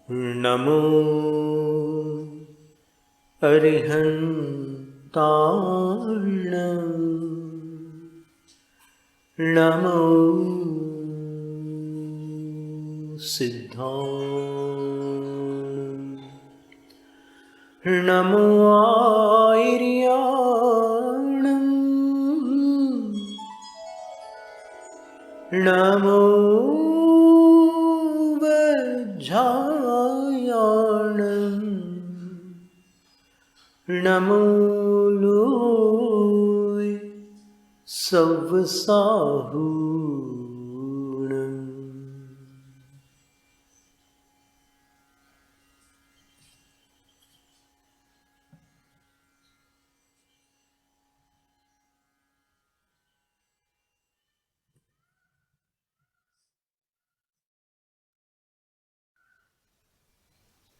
NaMo अरिहन्ताणं NaMo सिद्धाणं NaMo आयर्याणं NaMo वज्रायाणं NaMo Loy सवसाहूणं।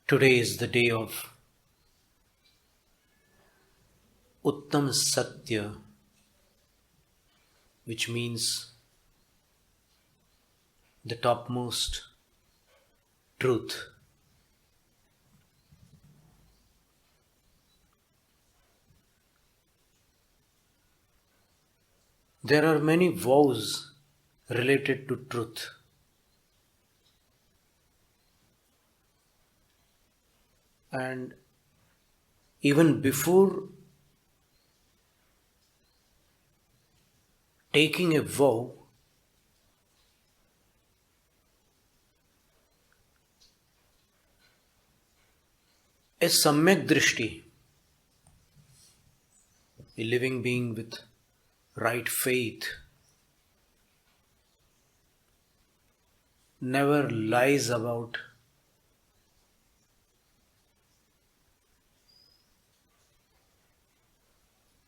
Today is the day of Uttama Satya, which means the topmost truth. There are many vows related to truth. And even before taking a vow, a samyak drishti, a living being with right faith, never lies about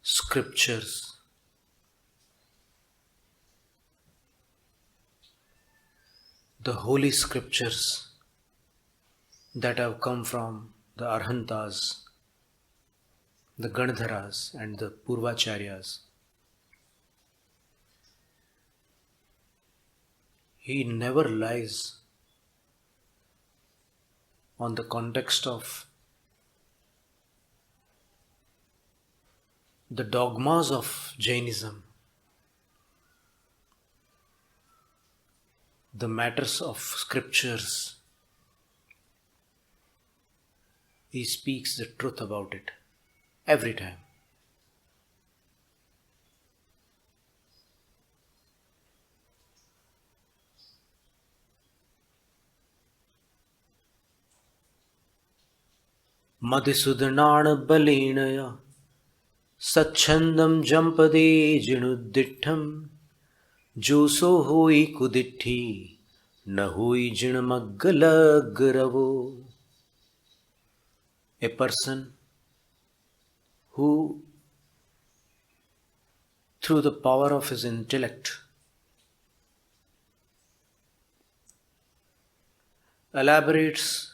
scriptures. The holy scriptures that have come from the Arhantas, the Gandharas and the Purvacharyas. He never lies on the context of the dogmas of Jainism, the matters of scriptures. He speaks the truth about it every time. Madhusudana balinaya सच्छंदम जंपदे जिणुद्दिठम जोसो होई कुदिठी न होई जिणमग्गलग्रवो. A person who, through the power of his intellect, elaborates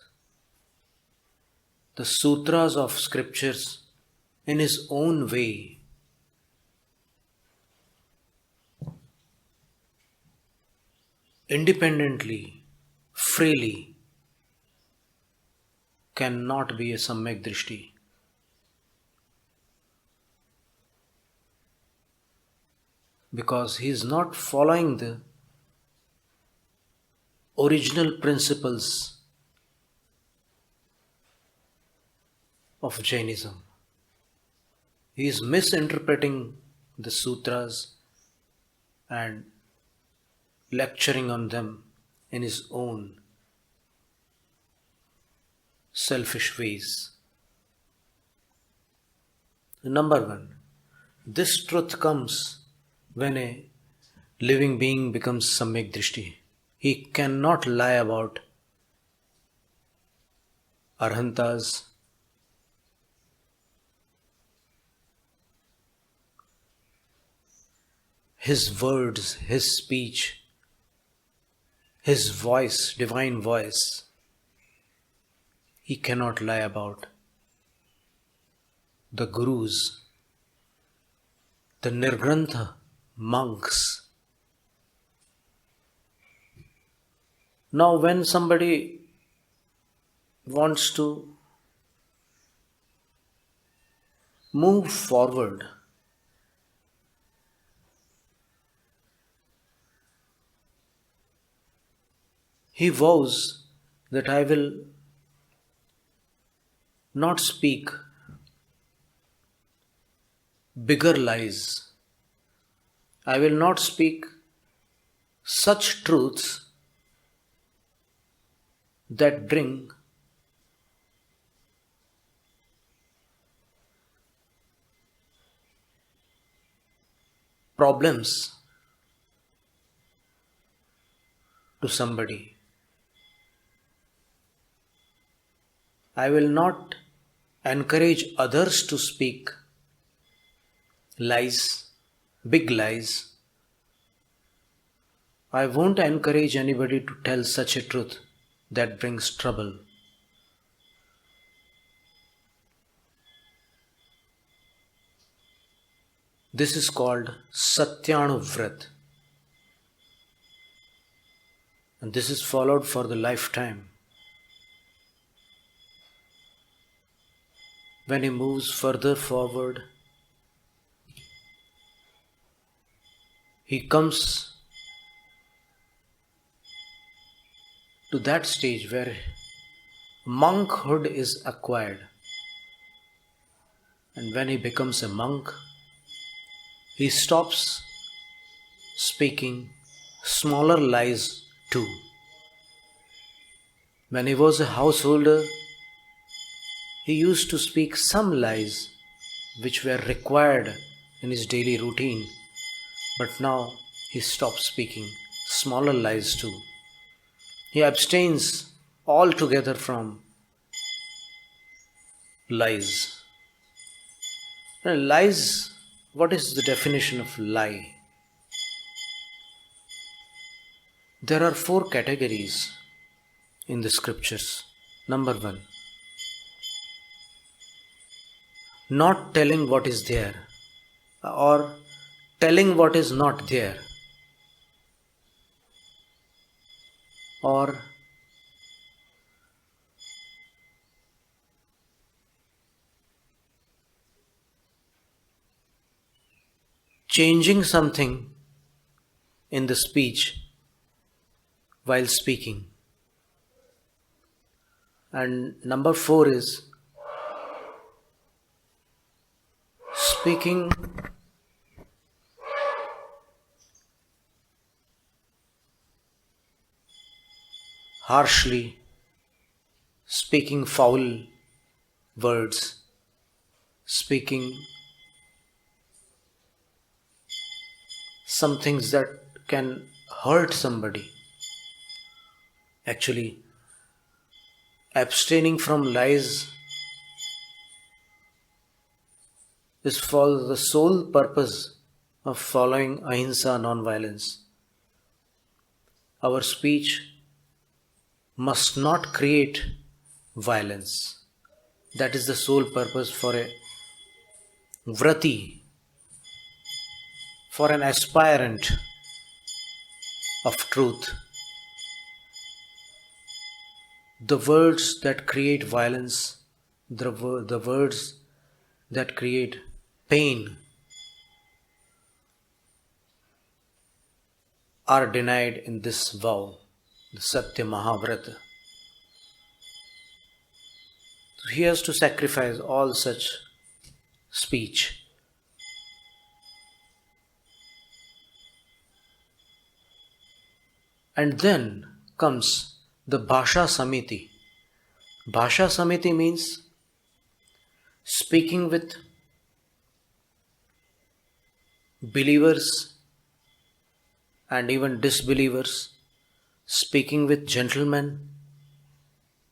the sutras of scriptures in his own way, independently, freely, cannot be a samyak drishti. Because he is not following the original principles of Jainism. He is misinterpreting the sutras and lecturing on them in his own selfish ways. Number one, this truth comes when a living being becomes samyak drishti. He cannot lie about arhantas, his words, his speech, his voice, divine voice. He cannot lie about the gurus, the Nirgrantha monks. Now when somebody wants to move forward, he vows that I will not speak bigger lies. I will not speak such truths that bring problems to somebody. I will not encourage others to speak lies, big lies. I won't encourage anybody to tell such a truth that brings trouble. This is called Satyanuvrat. And this is followed for the lifetime. When he moves further forward, he comes to that stage where monkhood is acquired. And when he becomes a monk, he stops speaking smaller lies too. When he was a householder, he used to speak some lies which were required in his daily routine, but now he stops speaking smaller lies too. He abstains altogether from lies. Now, lies, what is the definition of lie? There are 4 categories in the scriptures. Number 1, not telling what is there, or telling what is not there, or changing something in the speech while speaking. And number 4 is speaking harshly, speaking foul words, speaking some things that can hurt somebody. Actually, abstaining from lies is for the sole purpose of following ahimsa, non-violence. Our speech must not create violence. That is the sole purpose for a vrati, for an aspirant of truth. The words that create violence, the words that create pain are denied in this vow, the Satya Mahavrata. So he has to sacrifice all such speech. And then comes the Bhasha Samiti. Bhasha Samiti means speaking with believers and even disbelievers, speaking with gentlemen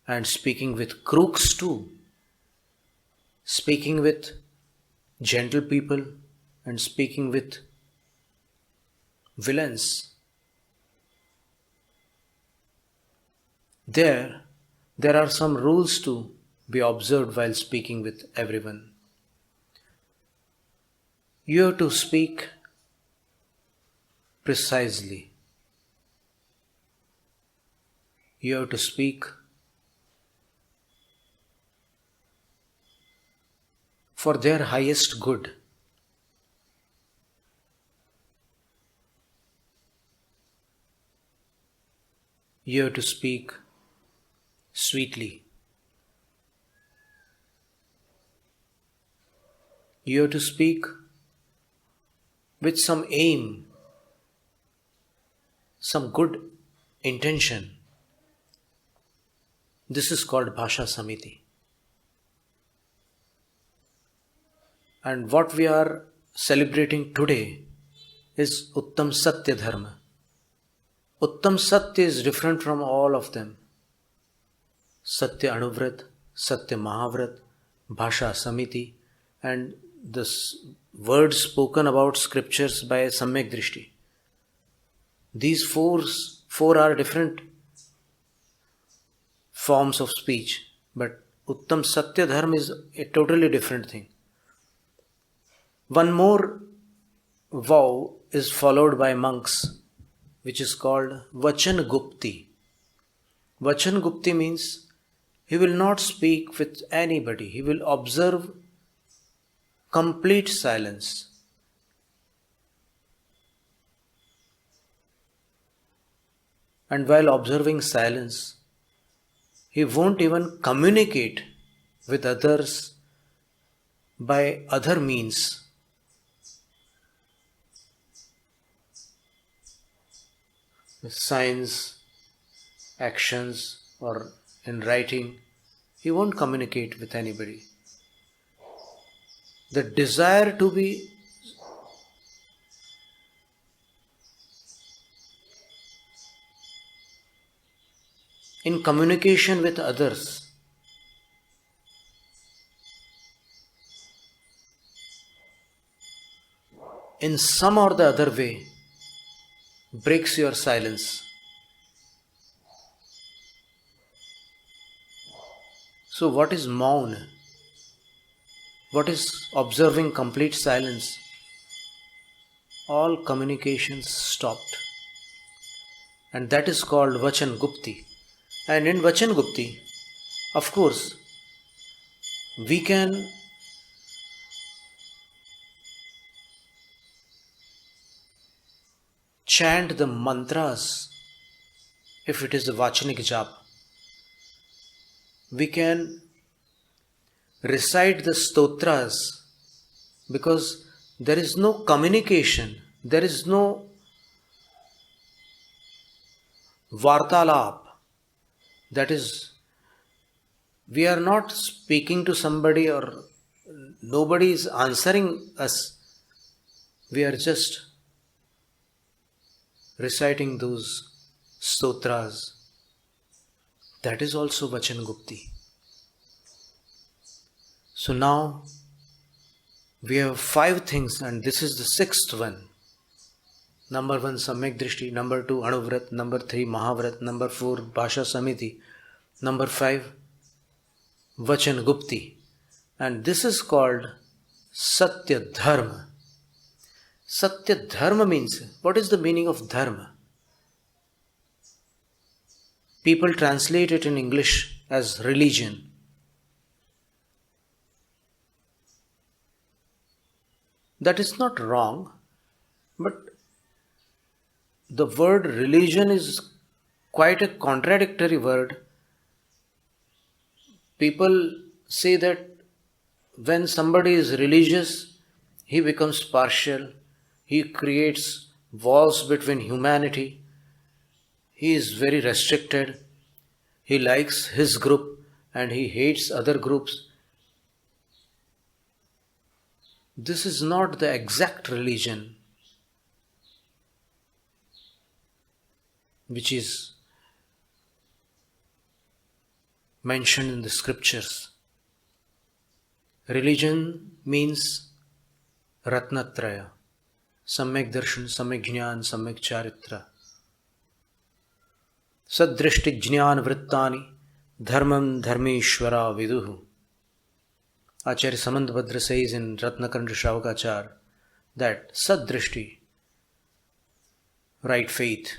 and speaking with crooks too, speaking with gentle people and speaking with villains. There are some rules to be observed while speaking with everyone. You have to speak precisely. You have to speak for their highest good. You have to speak sweetly. You have to speak with some aim, some good intention. This is called Bhasha Samiti. And what we are celebrating today is Uttama Satya Dharma. Uttama Satya is different from all of them. Satya Anuvrat, Satya Mahavrat, Bhasha Samiti, and the words spoken about scriptures by Samyak Drishti. These four are different forms of speech, but Uttam Satya Dharma is a totally different thing. One more vow is followed by monks, which is called Vachan Gupti. Vachan Gupti means he will not speak with anybody. He will observe complete silence. And while observing silence, he won't even communicate with others by other means. With signs, actions, or in writing, he won't communicate with anybody. The desire to be in communication with others in some or the other way breaks your silence. So what is maun? What is observing complete silence? All communications stopped. And that is called Vachan Gupti. And in Vachan Gupti, of course, we can chant the mantras if it is the Vachanik Jap. We can recite the stotras because there is no communication, there is no vartalap. That is, we are not speaking to somebody or nobody is answering us. We are just reciting those stotras. That is also Vachan Gupti. So now we have 5 things and this is the 6th one. Number 1, Samyak Drishti. Number 2, Anuvrat. Number 3, Mahavrat. Number 4, Bhasha Samiti. Number 5, Vachan Gupti. And this is called Satya Dharma. Satya Dharma means, what is the meaning of Dharma? People translate it in English as religion. That is not wrong, but the word religion is quite a contradictory word. People say that when somebody is religious, he becomes partial, he creates walls between humanity, he is very restricted, he likes his group and he hates other groups. This is not the exact religion which is mentioned in the scriptures. Religion means Ratnatraya, Samyak Darshan, Samyak Jnana, Samyak Charitra. Sadrishti Jnana Vrittani, Dharmam Dharmeshwara Viduhu. Acharya Samantbhadra says in Ratnakanda Shravakachar that Sadrishti, right faith,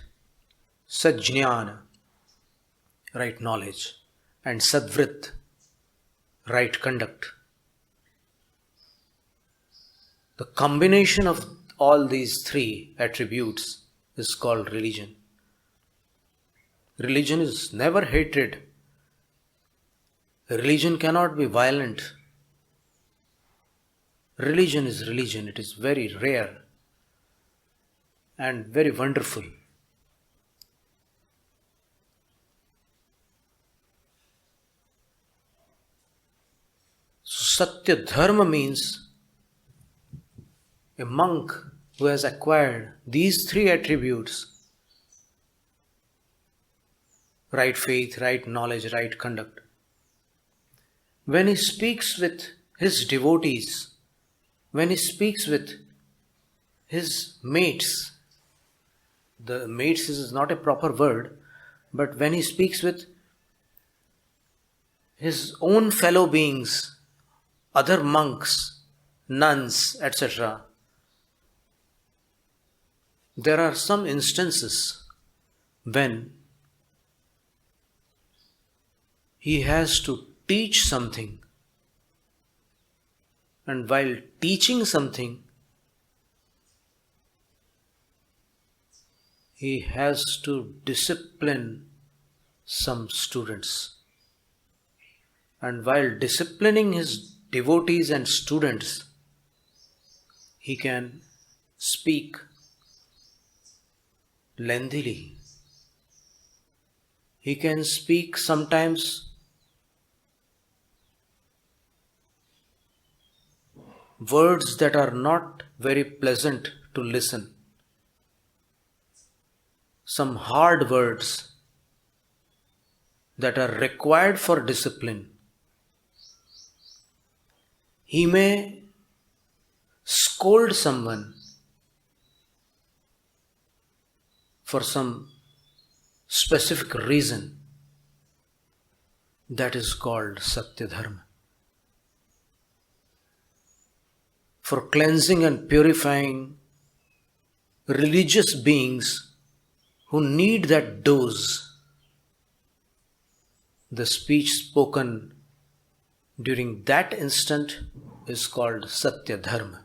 Sadjnana, right knowledge, and Sadvrit, right conduct. The combination of all these three attributes is called religion. Religion is never hatred. Religion cannot be violent. Religion is religion. It is very rare and very wonderful. So Satya Dharma means a monk who has acquired these three attributes: right faith, right knowledge, right conduct. When he speaks with his devotees, when he speaks with his mates, the mates is not a proper word, but when he speaks with his own fellow beings, other monks, nuns, etc., there are some instances when he has to teach something, and while teaching something, he has to discipline some students. And while disciplining his devotees and students, he can speak lengthily. He can speak sometimes words that are not very pleasant to listen. Some hard words that are required for discipline. He may scold someone for some specific reason. That is called Satya Dharma. For cleansing and purifying religious beings who need that dose, the speech spoken during that instant is called Satya Dharma.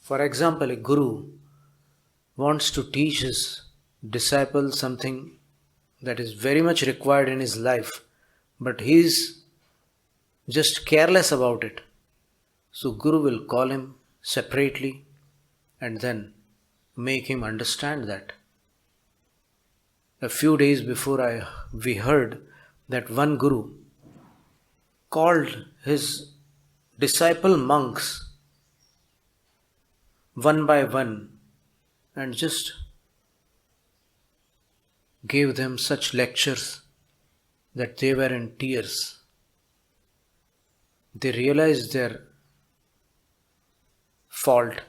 For example, a guru wants to teach his disciple something that is very much required in his life, but he is just careless about it. So Guru will call him separately and then make him understand that. A few days before we heard that one Guru called his disciple monks one by one and just gave them such lectures that they were in tears. They realized their fault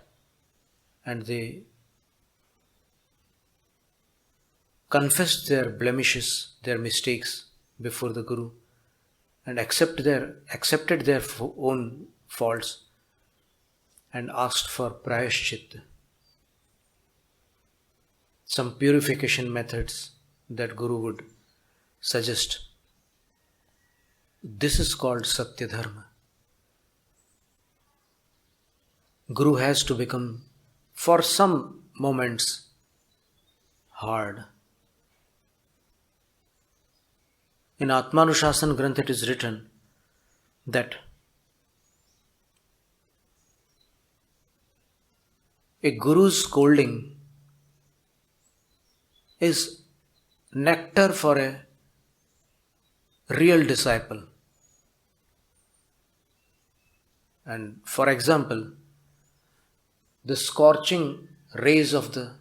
and they confessed their blemishes, their mistakes before the Guru and accepted their own faults and asked for prayashchit, some purification methods that Guru would suggest. This is called Satya Dharma. Guru has to become, for some moments, hard. In Atmanushasan Granth it is written that a Guru's scolding is nectar for a real disciple. And for example, the scorching rays of the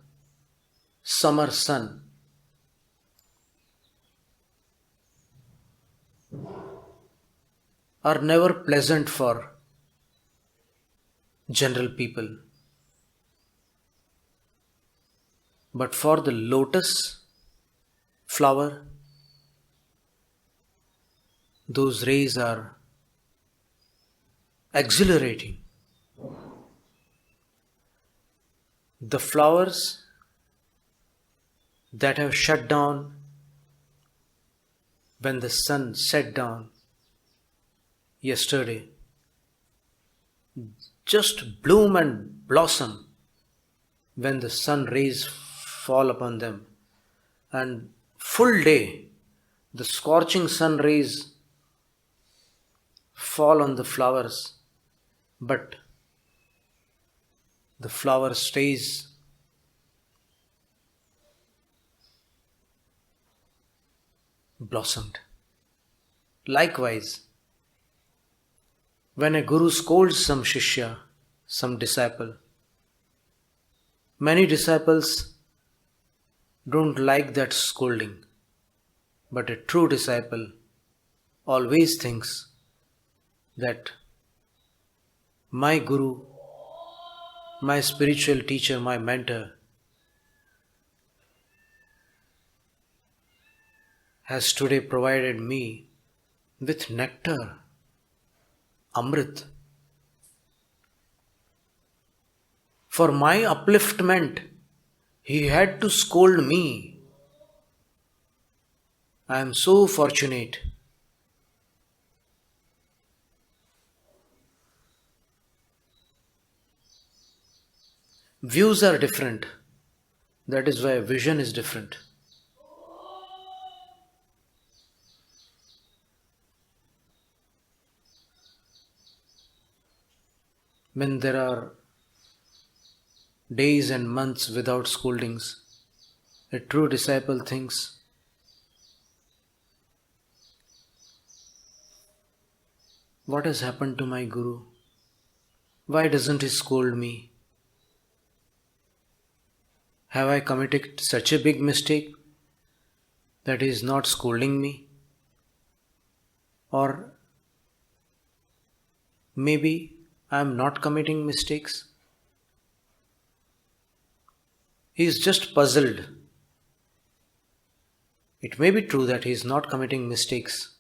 summer sun are never pleasant for general people. But for the lotus flower, those rays are exhilarating. The flowers that have shut down when the sun set down yesterday, just bloom and blossom when the sun rays fall upon them. And full day, the scorching sun rays fall on the flowers, but the flower stays blossomed. Likewise, when a guru scolds some shishya, some disciple, many disciples don't like that scolding, but a true disciple always thinks that my guru, my spiritual teacher, my mentor has today provided me with nectar, Amrit, for my upliftment. He had to scold me. I am so fortunate. Views are different. That is why vision is different. When there are days and months without scoldings, a true disciple thinks, what has happened to my guru? Why doesn't he scold me? Have I committed such a big mistake that he is not scolding me? Or maybe I am not committing mistakes? He is just puzzled. It may be true that he is not committing mistakes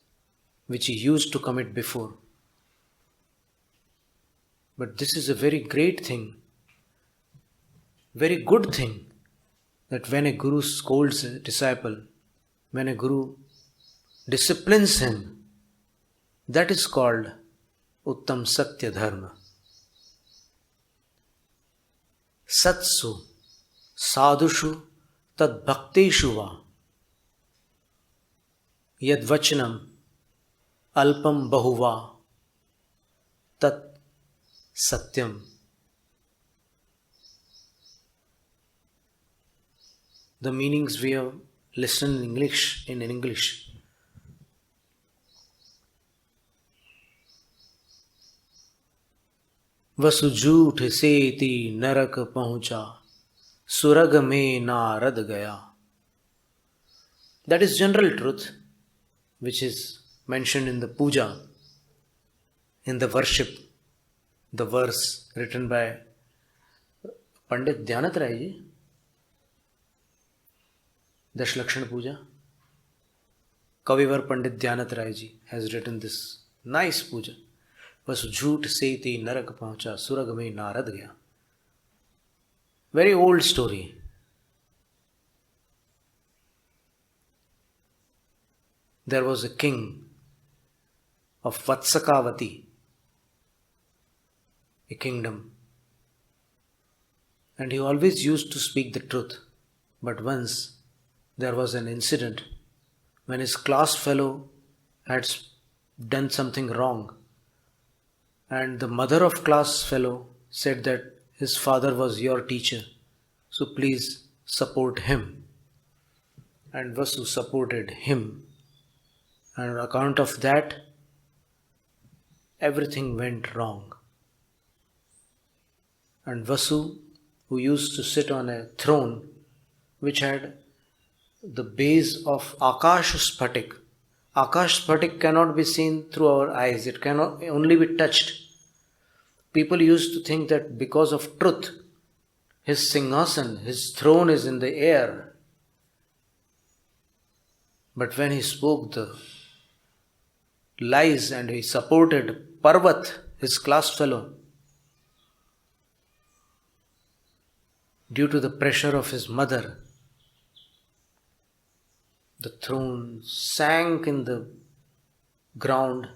which he used to commit before. But this is a very great thing, very good thing, that when a guru scolds a disciple, when a guru disciplines him, that is called Uttama Satya Dharma. Satsu sadhushu tad bhakteshu va yad vachanam alpam bahuva tat satyam. The meanings we have listened in English. वसु झूठ सेति नरक पहुंचा सुरग में नारद गया. That is general truth which is mentioned in the puja, in the worship, the verse written by Pandit Dhyna ji, Dashlakshan Puja. Kavivar Pandit Dhyana ji has written this nice puja. बस झूठ सेति नरक पहुंचा सुरग में नारद गया. Very old story. There was a king of Vatsakavati, a kingdom, and he always used to speak the truth. But once there was an incident when his class fellow had done something wrong, and the mother of class fellow said that his father was your teacher, so please support him. And Vasu supported him, and on account of that, everything went wrong. And Vasu, who used to sit on a throne which had the base of Akash Spatik. Akash Spatik cannot be seen through our eyes, it cannot only be touched. People used to think that because of truth, his singhasan, his throne is in the air. But when he spoke the lies and he supported Parvat, his class fellow, due to the pressure of his mother, the throne sank in the ground,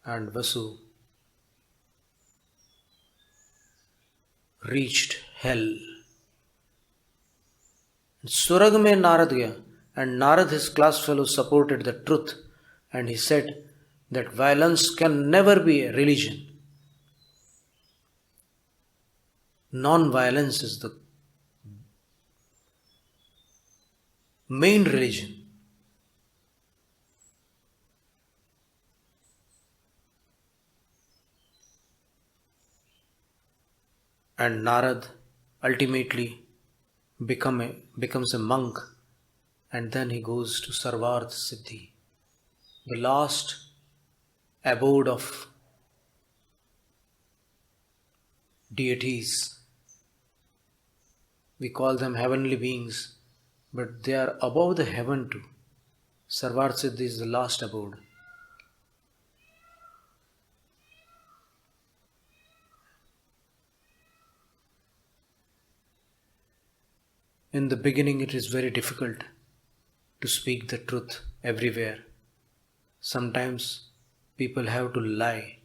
and Vasu reached hell. Surag mein Narad gaya, and Narad, his class fellow, supported the truth, and he said that violence can never be a religion. Non-violence is the main religion. And Narad ultimately becomes a monk, and then he goes to Sarvarth Siddhi, the last abode of deities. We call them heavenly beings, but they are above the heaven too. Sarvarth Siddhi is the last abode. In the beginning, it is very difficult to speak the truth everywhere. Sometimes people have to lie.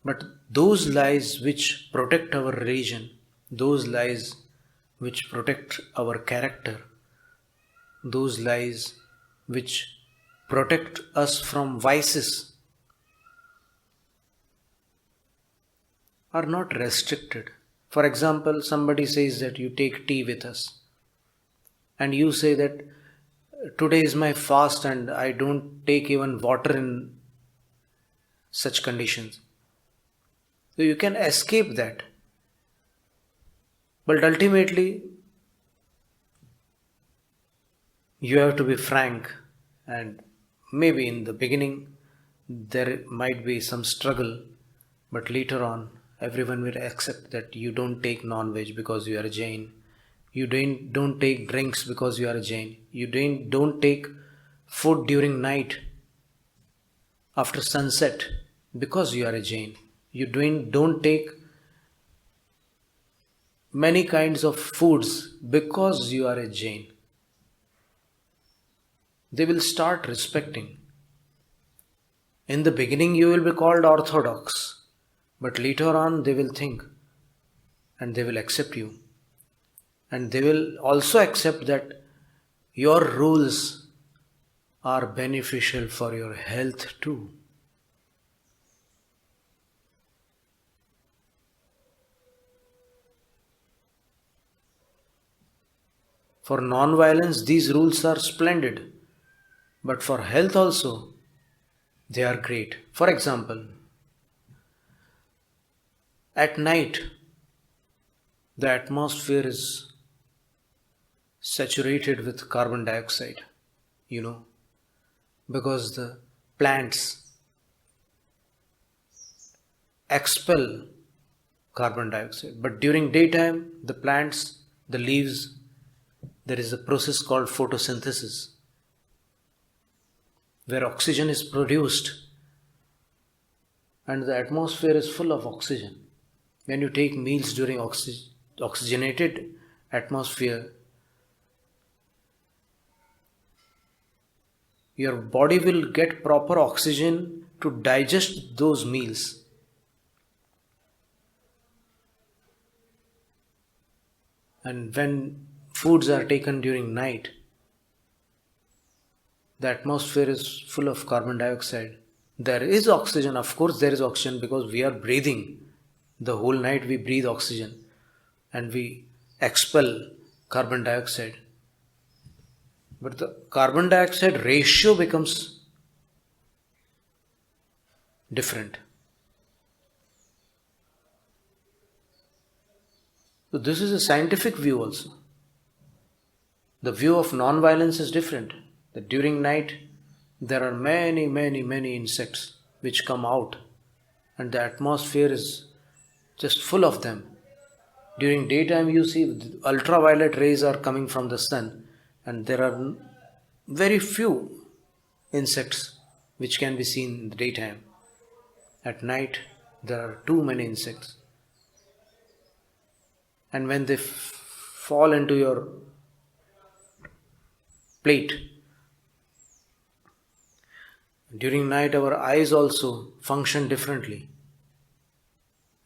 But those lies which protect our religion, those lies which protect our character, those lies which protect us from vices, are not restricted. For example, somebody says that you take tea with us, and you say that today is my fast and I don't take even water in such conditions. So you can escape that. But ultimately, you have to be frank, and maybe in the beginning there might be some struggle, but later on everyone will accept that you don't take non-veg because you are a Jain. You don't take drinks because you are a Jain. You don't take food during night after sunset because you are a Jain. You don't take many kinds of foods because you are a Jain. They will start respecting. In the beginning you will be called orthodox, but later on they will think and they will accept you. And they will also accept that your rules are beneficial for your health too. For non-violence, these rules are splendid, but for health also, they are great. For example, at night, the atmosphere is saturated with carbon dioxide, because the plants expel carbon dioxide. But during daytime, the plants, the leaves, there is a process called photosynthesis, where oxygen is produced and the atmosphere is full of oxygen. When you take meals during oxygenated atmosphere, your body will get proper oxygen to digest those meals. And when foods are taken during night, the atmosphere is full of carbon dioxide. There is oxygen, of course there is oxygen, because we are breathing. The whole night we breathe oxygen and we expel carbon dioxide. But the carbon dioxide ratio becomes different. So this is a scientific view also. The view of non-violence is different. That during night there are many insects which come out and the atmosphere is just full of them. During daytime you see ultraviolet rays are coming from the sun and there are very few insects which can be seen in the daytime. At night there are too many insects. And when they fall into your plate, During night, our eyes also function differently.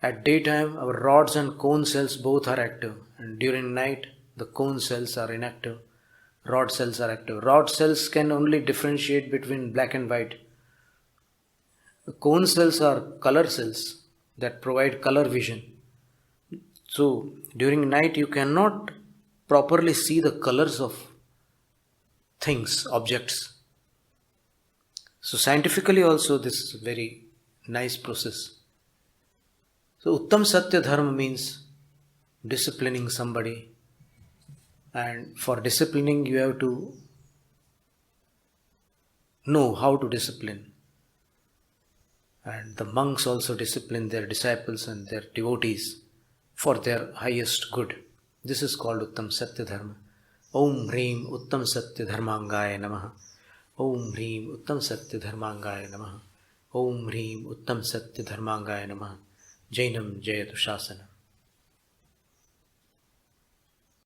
At daytime, our rods and cone cells both are active, and during night, the cone cells are inactive, rod cells are active. Rod cells can only differentiate between black and white. The cone cells are color cells that provide color vision. So, during night, you cannot properly see the colors of things, objects. So, scientifically, also, this is a very nice process. So, Uttama Satya Dharma means disciplining somebody, and for disciplining, you have to know how to discipline. And the monks also discipline their disciples and their devotees for their highest good. This is called Uttama Satya Dharma. Om Hreem Uttama Satya Dharmangaya Namaha. Om Hreem Uttama Satya Dharmangaya Namaha. Om Hreem Uttama Satya Dharmangaya Namaha. Jainam Jayatu Shasanam.